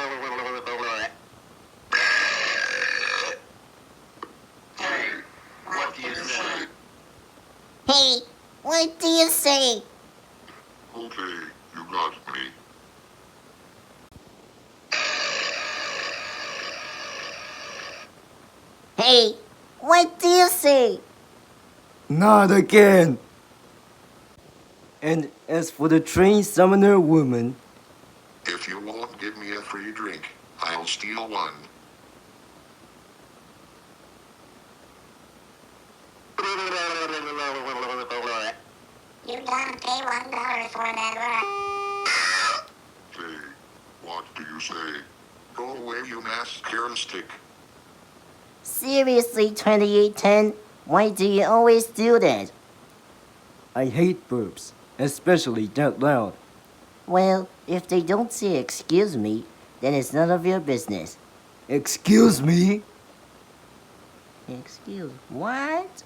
Hey, what do you say? Hey, what do you say? Okay, you got me. Hey, what do you say? Not again! And as for the trained summoner woman, If you won't give me a free drink, I'll steal one. You gotta pay $1 for that. Hey, what do you say? Go away, you mascaristic. Seriously, 2810, why do you always do that? I hate burps, especially that loud. Well, if they don't say excuse me, then it's none of your business. Excuse me? Excuse what?